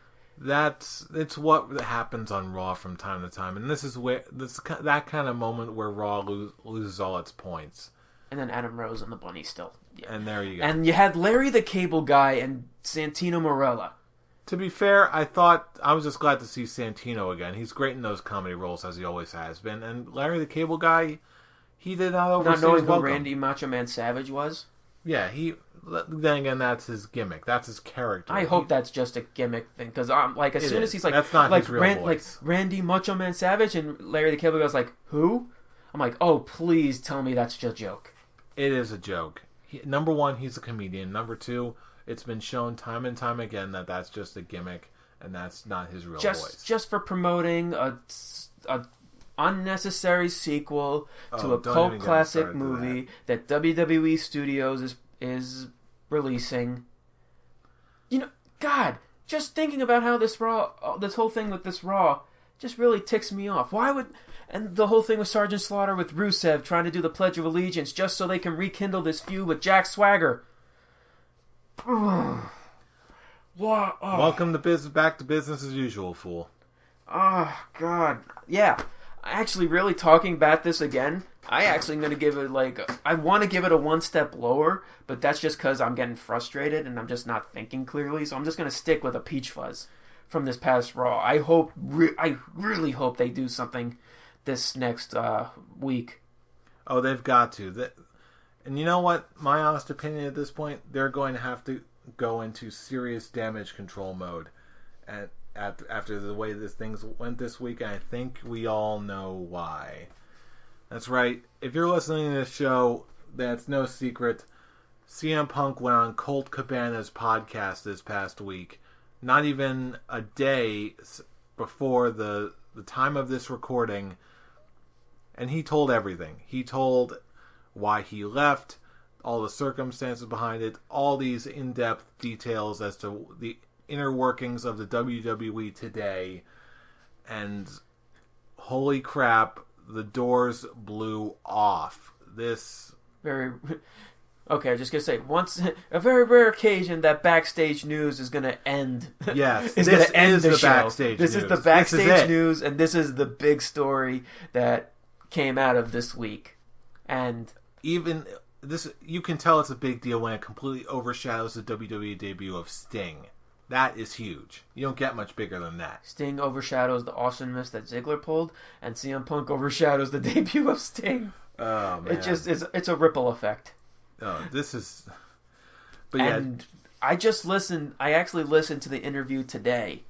It's what happens on Raw from time to time, and this is that kind of moment where Raw loses all its points. And then Adam Rose and the Bunny still. Yeah. And there you go. And you had Larry the Cable Guy and Santino Marella. To be fair, I was just glad to see Santino again. He's great in those comedy roles, as he always has been. And Larry the Cable Guy, he did not overstay his welcome. Not knowing who Randy Macho Man Savage was? Yeah, then again, that's his gimmick. That's his character. I hope that's just a gimmick thing, because as soon as he's like, that's not his real voice. Like Randy Macho Man Savage and Larry the Cable Guy's like, who? I'm like, oh, please tell me that's just a joke. It is a joke. Number one, he's a comedian. Number two, it's been shown time and time again that that's just a gimmick and that's not his real voice. Just for promoting a unnecessary sequel to a cult classic movie that WWE Studios is releasing. You know, God, just thinking about how this whole thing with this Raw just really ticks me off. And the whole thing with Sergeant Slaughter with Rusev trying to do the Pledge of Allegiance just so they can rekindle this feud with Jack Swagger. Welcome to back to business as usual, fool. Oh, God. Yeah. Actually, really talking about this again, I actually am going to give it I want to give it a one step lower, but that's just because I'm getting frustrated and I'm just not thinking clearly, so I'm just going to stick with a peach fuzz from this past Raw. I really hope they do something this next week. Oh, they've got to. And you know what? My honest opinion at this point, they're going to have to go into serious damage control mode after the way things went this week, and I think we all know why. That's right. If you're listening to this show, that's no secret. CM Punk went on Colt Cabana's podcast this past week, not even a day before the time of this recording, and he told everything. He told why he left, all the circumstances behind it, all these in-depth details as to the inner workings of the WWE today, and holy crap, the doors blew off. Okay, I'm just gonna say, a very rare occasion that backstage news is gonna end. Yes, is gonna end the show. Backstage this news. Is the backstage news, and this is the big story that came out of this week. And even this, you can tell it's a big deal when it completely overshadows the WWE debut of Sting. That is huge. You don't get much bigger than that. Sting overshadows the awesomeness that Ziggler pulled, and CM Punk overshadows the debut of Sting. Oh man, it's a ripple effect. Oh, this is. But and yeah, I actually listened to the interview today,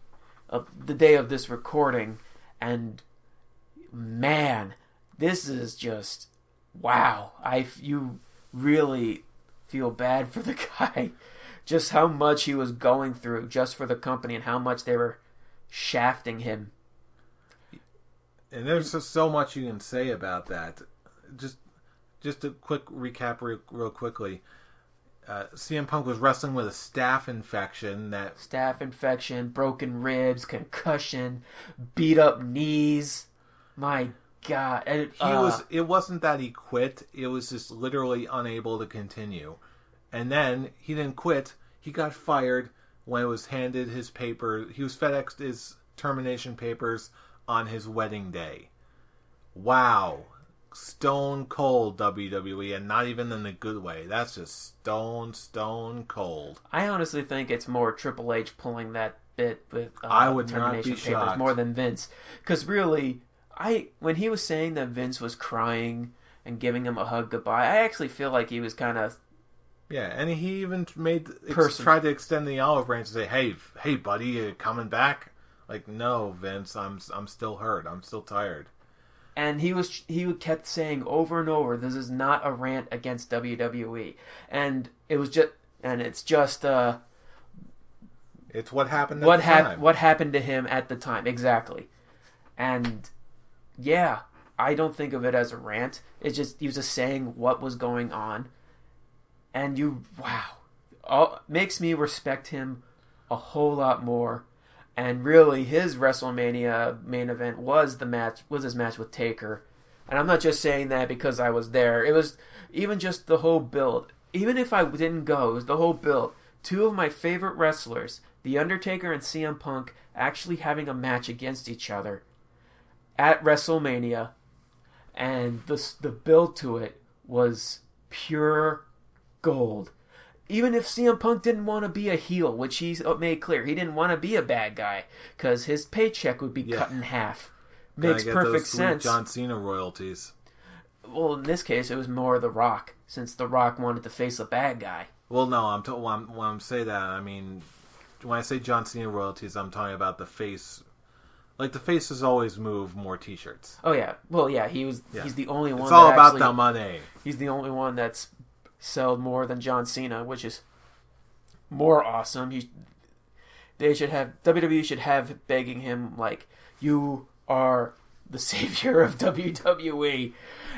of the day of this recording, and man, this is just wow. You really feel bad for the guy. Just how much he was going through just for the company and how much they were shafting him. And there's just so much you can say about that. Just a quick recap real quickly. CM Punk was wrestling with a staph infection. Broken ribs, concussion, beat up knees. My God. And, it wasn't that he quit. It was just literally unable to continue. And then he didn't quit. He got fired when it was handed his paper. He was FedExed his termination papers on his wedding day. Wow. Stone cold WWE, and not even in a good way. That's just stone cold. I honestly think it's more Triple H pulling that bit with I would termination not be papers shocked. More than Vince. Because really, when he was saying that Vince was crying and giving him a hug goodbye, I actually feel like he was kind of... Yeah, and he even tried to extend the olive branch and say, "Hey, buddy, you coming back?" Like, no, Vince, I'm still hurt. I'm still tired. And he kept saying over and over, "This is not a rant against WWE," and it's just It's what happened at the time. What happened to him at the time, exactly. And, yeah, I don't think of it as a rant. It's just, he was just saying what was going on. And makes me respect him a whole lot more. And really, his WrestleMania main event was his match with Taker. And I'm not just saying that because I was there. It was even just the whole build. Even if I didn't go, it was the whole build. Two of my favorite wrestlers, The Undertaker and CM Punk, actually having a match against each other at WrestleMania. And the build to it was pure gold. Even if CM Punk didn't want to be a heel, which he made clear, he didn't want to be a bad guy because his paycheck would be cut in half. Makes perfect sense. John Cena royalties. Well, in this case, it was more The Rock, since The Rock wanted to face a bad guy. Well, no, when I'm saying that, I mean, when I say John Cena royalties, I'm talking about the face. Like, the faces always move more T-shirts. Oh yeah, well yeah, he's the only one. It's all about the money. He's the only one that's sold more than John Cena, which is more awesome. WWE should have begging him like, you are the savior of WWE.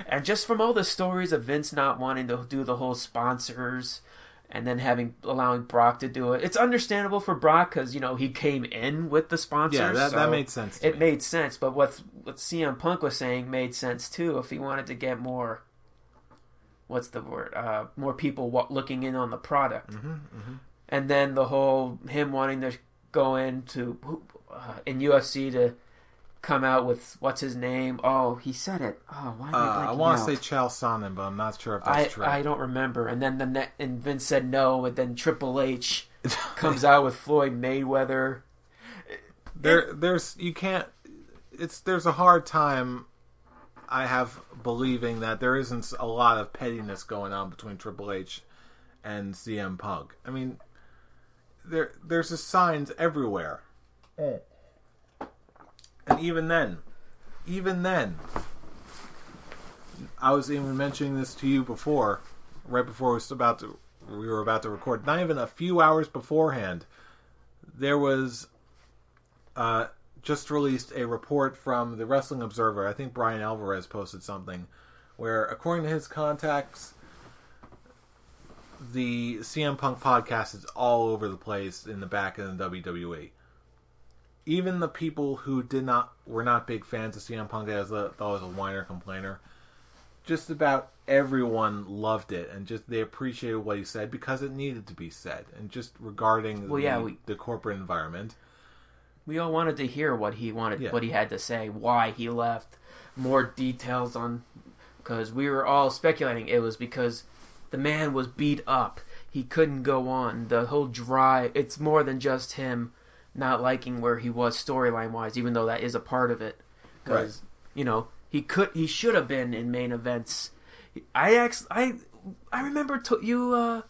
And just from all the stories of Vince not wanting to do the whole sponsors and then allowing Brock to do it, it's understandable for Brock because, he came in with the sponsors. Yeah, that made sense to me. It made sense, but what CM Punk was saying made sense too if he wanted to get more, what's the word, more people looking in on the product. And then the whole, him wanting to go into, in UFC to come out with, what's his name? Oh, he said it. Oh, why did I want to say Chael Sonnen, but I'm not sure if that's true. I don't remember. And then and Vince said no, and then Triple H comes out with Floyd Mayweather. There's a hard time I have believing that there isn't a lot of pettiness going on between Triple H and CM Punk. I mean, there's just signs everywhere. And even then, I was even mentioning this to you before, right before we were about to record. Not even a few hours beforehand, there was just released a report from the Wrestling Observer. I think Brian Alvarez posted something where, according to his contacts, the CM Punk podcast is all over the place in the back of the WWE. Even the people who were not big fans of CM Punk, thought was a whiner complainer, just about everyone loved it and they appreciated what he said because it needed to be said. And just regarding the corporate environment, we all wanted to hear what he had to say, why he left, more details on, because we were all speculating it was because the man was beat up, he couldn't go on, the whole drive. It's more than just him not liking where he was storyline wise, even though that is a part of it. Because he should have been in main events. I remember you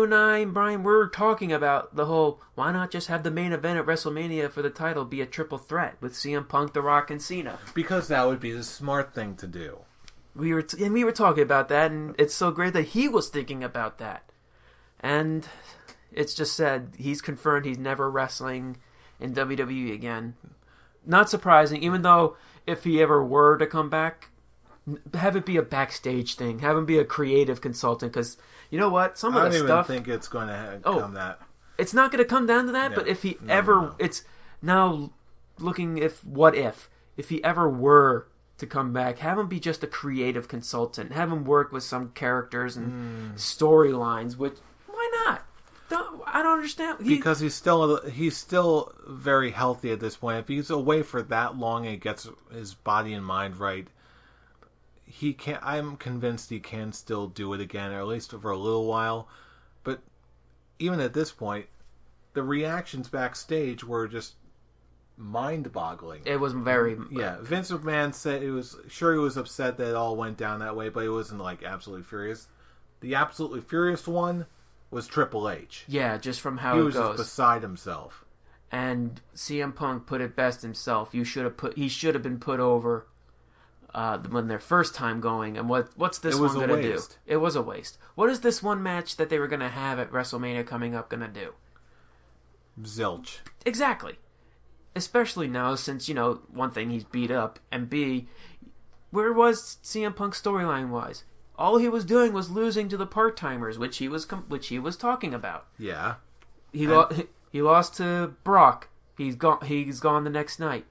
and I and Brian were talking about the whole, why not just have the main event at WrestleMania for the title be a triple threat with CM Punk, The Rock, and Cena? Because that would be the smart thing to do. We were talking about that, and it's so great that he was thinking about that. And it's just said he's confirmed he's never wrestling in WWE again. Not surprising, even though if he ever were to come back, have it be a backstage thing. Have him be a creative consultant, because you know what? Some of the stuff... I don't even think it's going to come that... It's not going to come down to that, but if he ever... It's now looking if he ever were to come back, have him be just a creative consultant. Have him work with some characters and storylines, which... Why not? I don't understand. Because he's still very healthy at this point. If he's away for that long and gets his body and mind right, he can. I'm convinced he can still do it again, or at least for a little while. But even at this point, the reactions backstage were just mind-boggling. It was very... Yeah, Vince McMahon said he was upset that it all went down that way, but he wasn't like absolutely furious. The absolutely furious one was Triple H. Yeah, just from how it goes. He was just beside himself. And CM Punk put it best himself. He should have been put over when their first time going. And what's this one going to do? It was a waste. What is this one match that they were going to have at WrestleMania coming up going to do? Zilch. Exactly. Especially now since, one thing, he's beat up, and B, where was CM Punk storyline-wise? All he was doing was losing to the part-timers, which he was talking about. Yeah. He lost to Brock. He's gone the next night.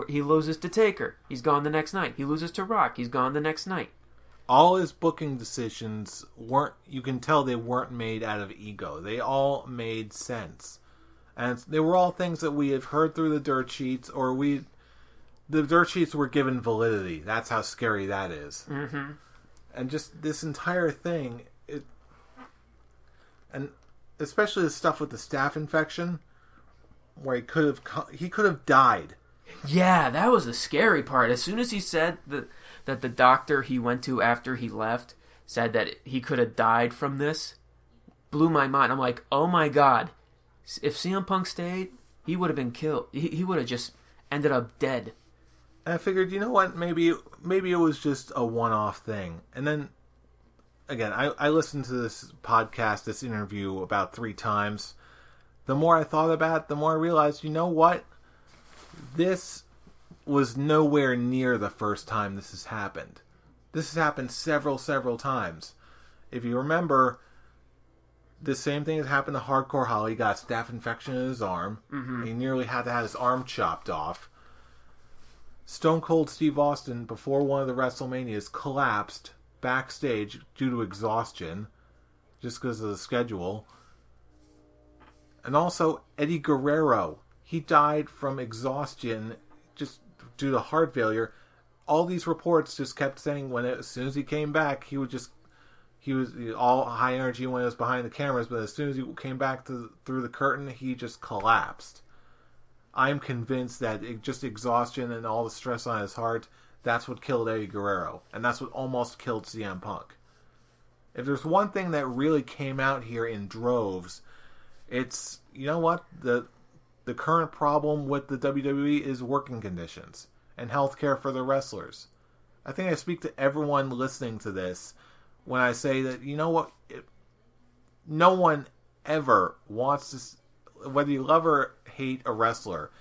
He loses to Taker. He's gone the next night. He loses to Rock. He's gone the next night. All his booking decisions you can tell they weren't made out of ego. They all made sense. And they were all things that we have heard through the dirt sheets, or the dirt sheets were given validity. That's how scary that is. Mm-hmm. And just this entire thing, and especially the stuff with the staph infection, where he could have died. Yeah, that was the scary part. As soon as he said that the doctor he went to after he left said that he could have died from this, blew my mind. I'm like, oh my god. If CM Punk stayed, he would have been killed. He would have just ended up dead. And I figured, you know what? Maybe it was just a one-off thing. And then, again, I listened to this podcast, this interview, about 3 times. The more I thought about it, the more I realized, you know what? This was nowhere near the first time this has happened. This has happened several times. If you remember, the same thing has happened to Hardcore Holly. He got a staph infection in his arm. Mm-hmm. He nearly had to have his arm chopped off. Stone Cold Steve Austin, before one of the WrestleManias, collapsed backstage due to exhaustion, just because of the schedule. And also, Eddie Guerrero, he died from exhaustion just due to heart failure. All these reports just kept saying as soon as he came back, he was all high energy when he was behind the cameras, but as soon as he came back through the curtain, he just collapsed. I'm convinced that just exhaustion and all the stress on his heart, that's what killed Eddie Guerrero. And that's what almost killed CM Punk. If there's one thing that really came out here in droves, it's, you know what? The current problem with the WWE is working conditions and healthcare for the wrestlers. I think I speak to everyone listening to this when I say that, you know what? No one ever wants to, whether you love or hate a wrestler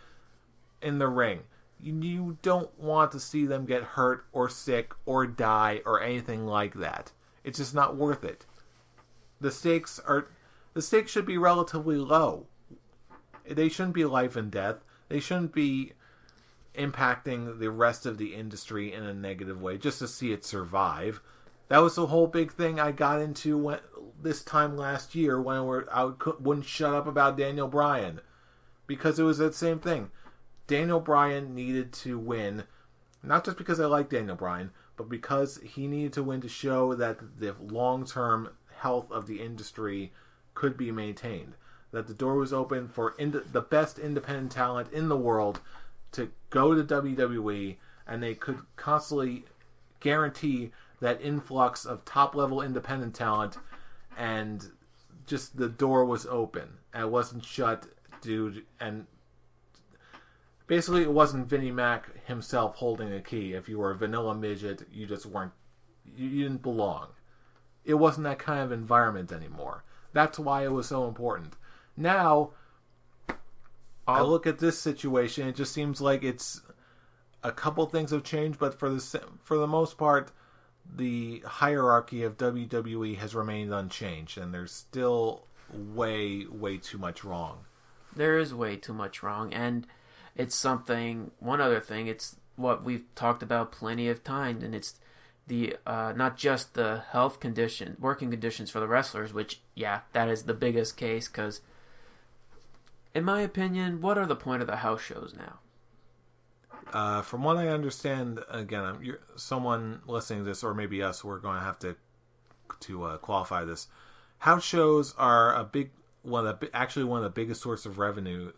in the ring, you don't want to see them get hurt or sick or die or anything like that. It's just not worth it. The stakes should be relatively low. They shouldn't be life and death. They shouldn't be impacting the rest of the industry in a negative way just to see it survive. That was the whole big thing I got into this time last year when I wouldn't shut up about Daniel Bryan. Because it was that same thing. Daniel Bryan needed to win, not just because I like Daniel Bryan, but because he needed to win to show that the long-term health of the industry could be maintained. That the door was open for the best independent talent in the world to go to WWE, and they could constantly guarantee that influx of top-level independent talent, and just the door was open. And it wasn't shut, dude, and basically it wasn't Vinnie Mac himself holding a key. If you were a vanilla midget, you just weren't, you didn't belong. It wasn't that kind of environment anymore. That's why it was so important. Now, I look at this situation, it just seems like it's a couple things have changed, but for the most part, the hierarchy of WWE has remained unchanged, and there's still way too much wrong. There is way too much wrong, and it's one other thing, it's what we've talked about plenty of times, and it's the not just the working conditions for the wrestlers, which, yeah, that is the biggest case, because in my opinion, what are the point of the house shows now? From what I understand, again, someone listening to this, or maybe us, we're going to have to qualify this. House shows are one of the biggest source of revenue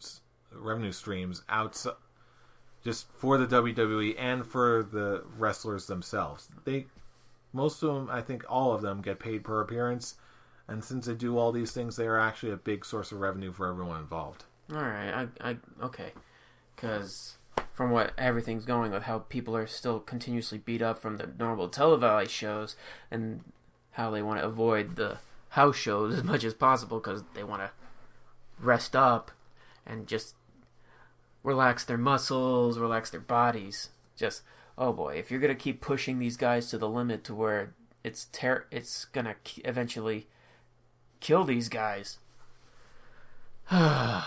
streams outside, just for the WWE and for the wrestlers themselves. Most of them, I think all of them, get paid per appearance. And since they do all these things, they are actually a big source of revenue for everyone involved. All right, okay. Because from what everything's going with, how people are still continuously beat up from the normal televised shows, and how they want to avoid the house shows as much as possible because they want to rest up. and just relax their muscles, relax their bodies. Just, oh boy, if you're going to keep pushing these guys to the limit to where it's going to eventually kill these guys. You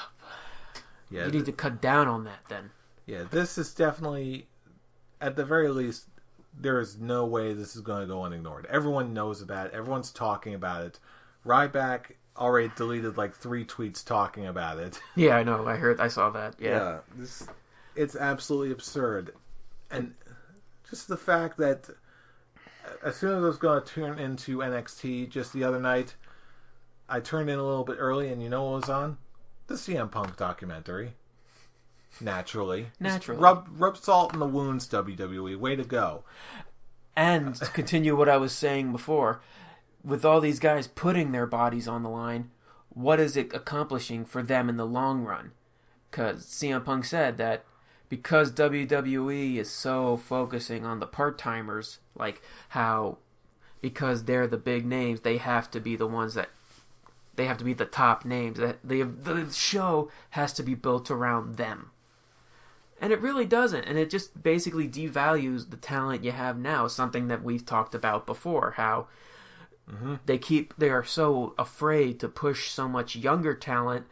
need to cut down on that then. Yeah, this is definitely, at the very least, there is no way this is going to go unignored. Everyone knows about it. Everyone's talking about it. Ryback already deleted like 3 tweets talking about it. Yeah, I know. I saw that. Yeah. It's absolutely absurd. And just the fact that as soon as I was going to turn into NXT just the other night, I turned in a little bit early, and you know what was on? The CM Punk documentary. Naturally. Rub salt in the wounds, WWE. Way to go. And to continue what I was saying before, with all these guys putting their bodies on the line, what is it accomplishing for them in the long run? Because CM Punk said that because WWE is so focusing on the part-timers, like how because they're the big names, they have to be the ones that they have to be the top names. That the show has to be built around them. And it really doesn't. And it just basically devalues the talent you have now. Something that we've talked about before. How they are so afraid to push so much younger talent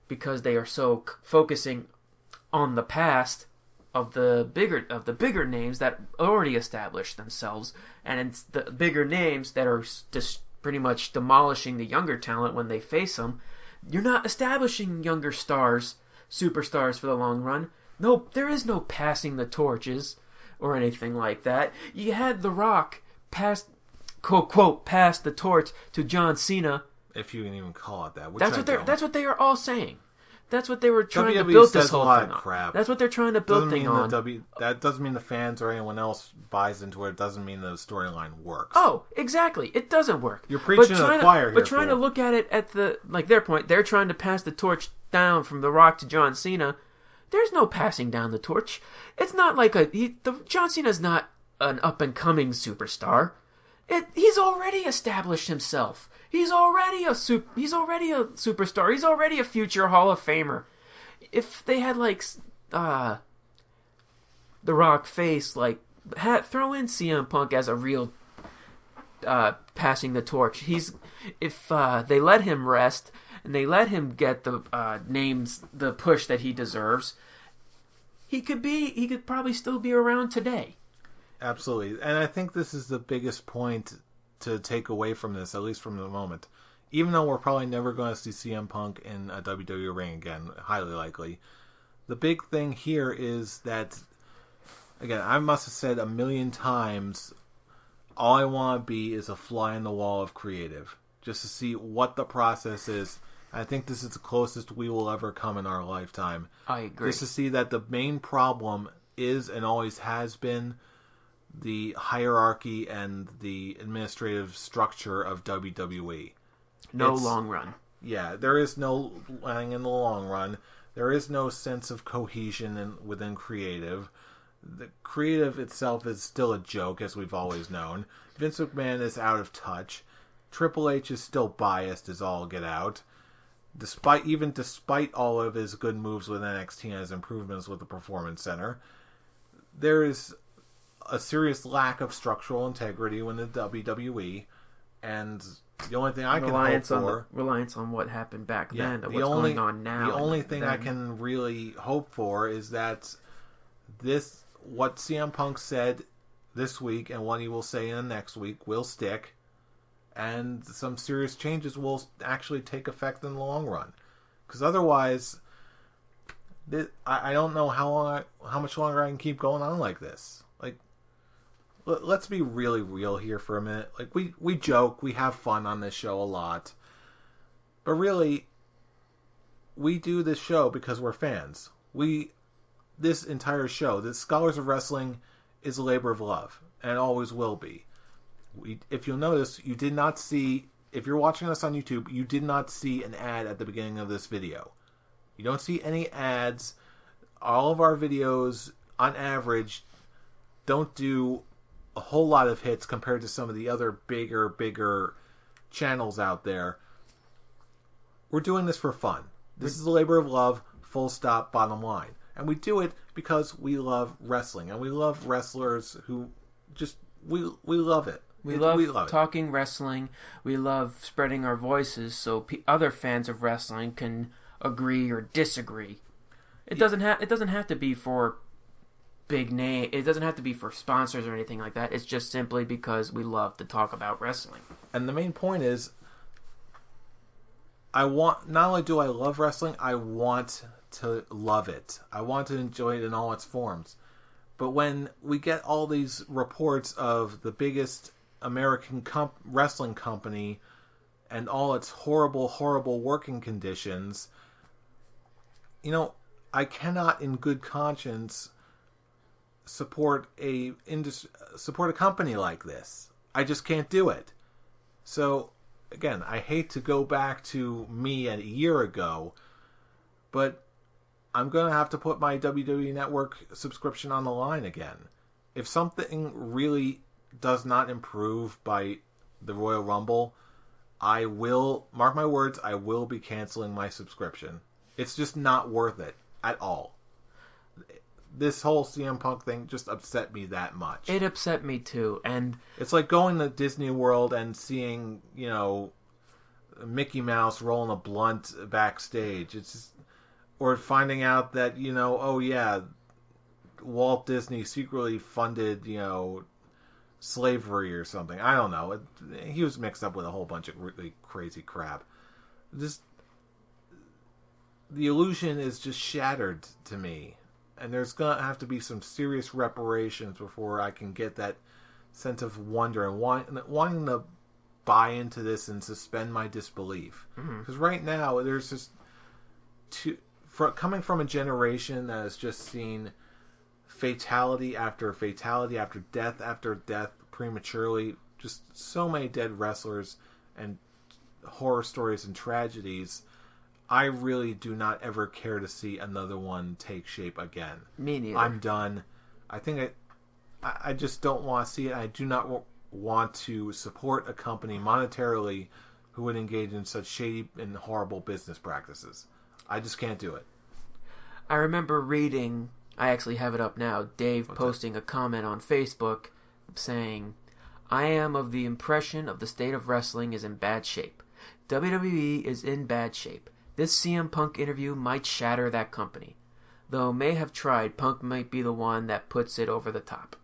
because they are so focusing on the past of the bigger names that already established themselves. And it's the bigger names that are just pretty much demolishing the younger talent when they face them. You're not establishing younger stars, superstars for the long run. No, there is no passing the torches or anything like that. You had The Rock pass, quote, pass the torch to John Cena. If you can even call it that. That's what they are all saying. That's what they were trying to build this whole thing on. Crap. That's what they're trying to build thing on. That doesn't mean the fans or anyone else buys into it. It doesn't mean the storyline works. Oh, exactly. It doesn't work. You're preaching to the choir here. But trying to look at it at their point, they're trying to pass the torch down from The Rock to John Cena. There's no passing down the torch. It's not like John Cena's not an up-and-coming superstar. He's already established himself. He's already a superstar. He's already a future Hall of Famer. If they had The Rock face, throw in CM Punk as a real passing the torch. If they let him rest and they let him get the push that he deserves, he could probably still be around today. Absolutely. And I think this is the biggest point to take away from this, at least from the moment. Even though we're probably never going to see CM Punk in a WWE ring again, highly likely, the big thing here is that, again, I must have said a million times, all I want to be is a fly in the wall of creative, just to see what the process is. I think this is the closest we will ever come in our lifetime. I agree. Just to see that the main problem is and always has been the hierarchy and the administrative structure of WWE. Long run. Yeah, there is no planning in the long run. There is no sense of cohesion within creative. The creative itself is still a joke, as we've always known. Vince McMahon is out of touch. Triple H is still biased as all get out. Despite all of his good moves with NXT and his improvements with the Performance Center, there is a serious lack of structural integrity within the WWE, and the only thing I can hope for... Reliance on what happened back then, what's going on now. The only thing I can really hope for is that what CM Punk said this week and what he will say in the next week will stick, and some serious changes will actually take effect in the long run. Because otherwise, I don't know how much longer I can keep going on like this. Let's be really real here for a minute. We joke, we have fun on this show a lot. But really, we do this show because we're fans. This entire show, the Scholars of Wrestling, is a labor of love. And it always will be. If you'll notice, you did not see... If you're watching us on YouTube, you did not see an ad at the beginning of this video. You don't see any ads. All of our videos, on average, don't do a whole lot of hits compared to some of the other bigger channels out there. We're doing this for fun. This is a labor of love, full stop, bottom line. And we do it because we love wrestling. And we love wrestlers who just, we love it. We love talking wrestling. We love spreading our voices so other fans of wrestling can agree or disagree. It doesn't have to be for big name. It doesn't have to be for sponsors or anything like that. It's just simply because we love to talk about wrestling. And the main point is, not only do I love wrestling, I want to love it. I want to enjoy it in all its forms. But when we get all these reports of the biggest American wrestling company and all its horrible, horrible working conditions, I cannot in good conscience support a company like this. I just can't do it. So, again, I hate to go back to me a year ago, but I'm going to have to put my WWE Network subscription on the line again. If something really does not improve by the Royal Rumble, I will, mark my words, I will be canceling my subscription. It's just not worth it at all. This whole CM Punk thing just upset me that much. It upset me too, and it's like going to Disney World and seeing, Mickey Mouse rolling a blunt backstage. It's just, or finding out that, Walt Disney secretly funded, slavery or something. I don't know. He was mixed up with a whole bunch of really crazy crap. Just the illusion is just shattered to me. And there's going to have to be some serious reparations before I can get that sense of wonder and wanting to buy into this and suspend my disbelief. Because right now, there's just coming from a generation that has just seen fatality after death prematurely, just so many dead wrestlers and horror stories and tragedies. I really do not ever care to see another one take shape again. Me neither. I'm done. I think I just don't want to see it. I do not want to support a company monetarily who would engage in such shady and horrible business practices. I just can't do it. I remember reading, I actually have it up now, Dave posting a comment on Facebook saying, "I am of the impression of the state of wrestling is in bad shape. WWE is in bad shape. This CM Punk interview might shatter that company. Though may have tried, Punk might be the one that puts it over the top."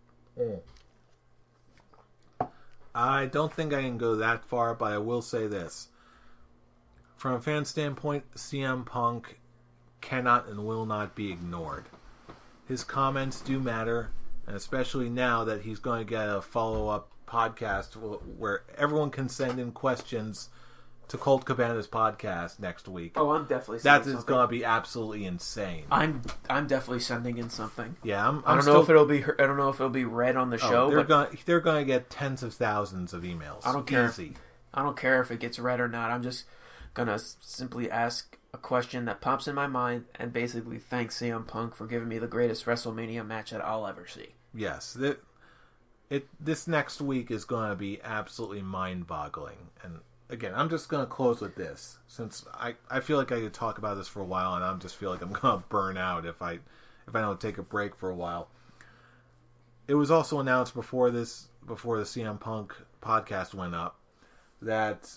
I don't think I can go that far, but I will say this. From a fan standpoint, CM Punk cannot and will not be ignored. His comments do matter, and especially now that he's going to get a follow-up podcast where everyone can send in questions to Colt Cabana's podcast next week. Oh, I'm definitely sending something. That is going to be absolutely insane. I'm definitely sending in something. Yeah, I don't know if it'll be read on the show. They're going to get tens of thousands of emails. I don't care. I don't care if it gets read or not. I'm just gonna simply ask a question that pops in my mind and basically thank CM Punk for giving me the greatest WrestleMania match that I'll ever see. Yes, this next week is going to be absolutely mind-boggling. And again, I'm just going to close with this, since I feel like I could talk about this for a while, and I just feel like I'm going to burn out if I don't take a break for a while. It was also announced before the CM Punk podcast went up that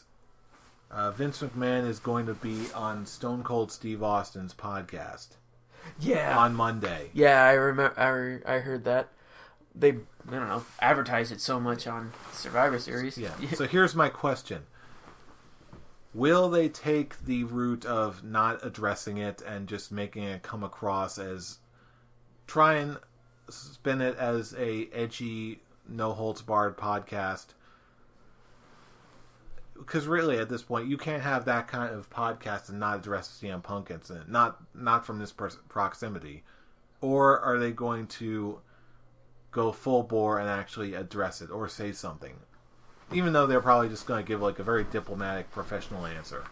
Vince McMahon is going to be on Stone Cold Steve Austin's podcast. Yeah. On Monday. Yeah, I remember. I heard that. They, advertised it so much on Survivor Series. Yeah. So here's my question. Will they take the route of not addressing it and just making it come across as, try and spin it as a edgy, no-holds-barred podcast? Because really, at this point, you can't have that kind of podcast and not address the CM Punk incident. Not from this proximity. Or are they going to go full bore and actually address it or say something? Even though they're probably just going to give like a very diplomatic, professional answer.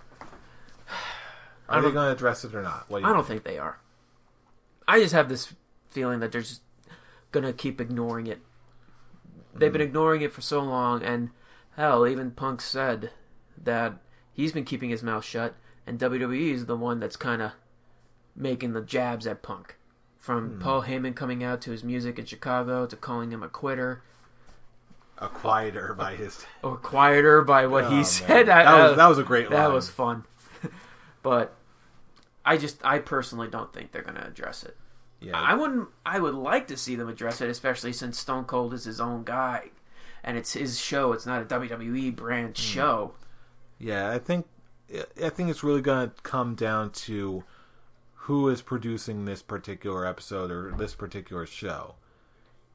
Are they going to address it or not? I don't think they are. I just have this feeling that they're just going to keep ignoring it. They've been ignoring it for so long, and hell, even Punk said that he's been keeping his mouth shut. And WWE is the one that's kind of making the jabs at Punk. From Paul Heyman coming out to his music in Chicago to calling him a quitter. A quieter by his... Or quieter by what he said. That was a great line. That was fun. But I personally don't think they're going to address it. Yeah. I would like to see them address it, especially since Stone Cold is his own guy. And it's his show. It's not a WWE brand show. Yeah, I think it's really going to come down to who is producing this particular episode or this particular show.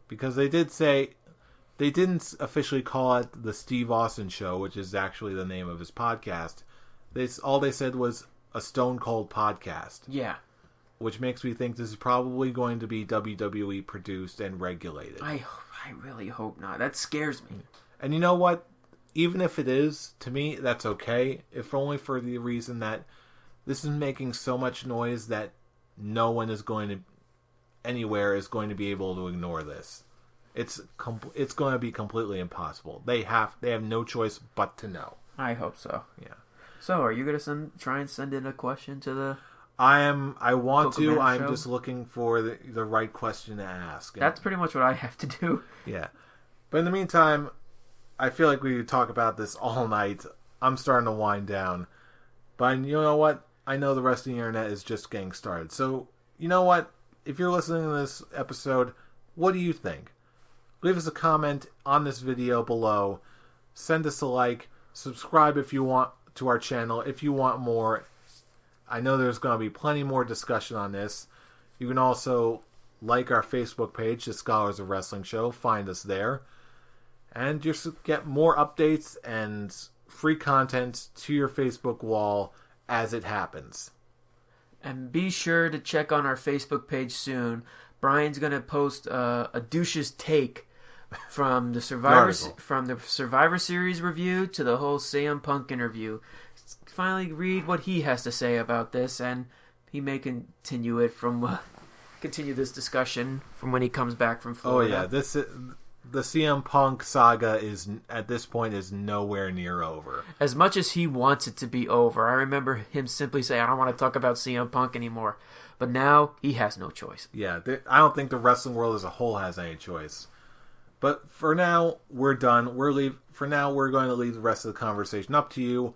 Because they did say... They didn't officially call it the Steve Austin Show, which is actually the name of his podcast. All they said was a Stone Cold podcast. Yeah. Which makes me think this is probably going to be WWE produced and regulated. I really hope not. That scares me. And you know what? Even if it is, to me, that's okay. If only for the reason that this is making so much noise that no one is going to... anywhere is going to be able to ignore this. It's going to be completely impossible. They have no choice but to know. I hope so. Yeah. So, are you going to try and send in a question to the... I want Colt to. Cabana I'm show? just looking for the right question to ask. That's pretty much what I have to do. Yeah. But in the meantime, I feel like we could talk about this all night. I'm starting to wind down. But you know what? I know the rest of the internet is just getting started. So, you know what? If you're listening to this episode, what do you think? Leave us a comment on this video below. Send us a like. Subscribe if you want to our channel. If you want more, I know there's going to be plenty more discussion on this. You can also like our Facebook page, The Scholars of Wrestling Show. Find us there. And just get more updates and free content to your Facebook wall as it happens. And be sure to check on our Facebook page soon. Brian's going to post a douche's take from the Survivor Series review to the whole CM Punk interview. Finally read what he has to say about this, and he may continue this discussion from when he comes back from Florida. Oh yeah, the CM Punk saga is at this point is nowhere near over. As much as he wants it to be over, I remember him simply saying, "I don't want to talk about CM Punk anymore." But now he has no choice. Yeah, I don't think the wrestling world as a whole has any choice. But for now, we're done. For now, we're going to leave the rest of the conversation up to you,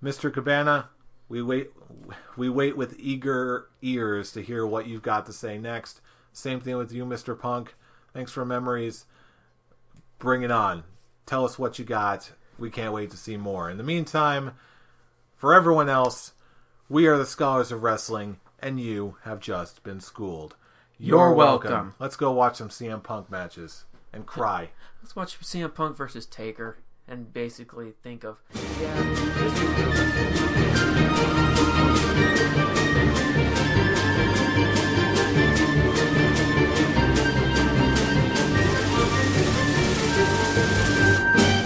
Mr. Cabana. We wait with eager ears to hear what you've got to say next. Same thing with you, Mr. Punk. Thanks for memories. Bring it on. Tell us what you got. We can't wait to see more. In the meantime, for everyone else, we are the Scholars of Wrestling, and you have just been schooled. You're welcome. Let's go watch some CM Punk matches and cry. Let's watch CM Punk versus Taker and basically think of...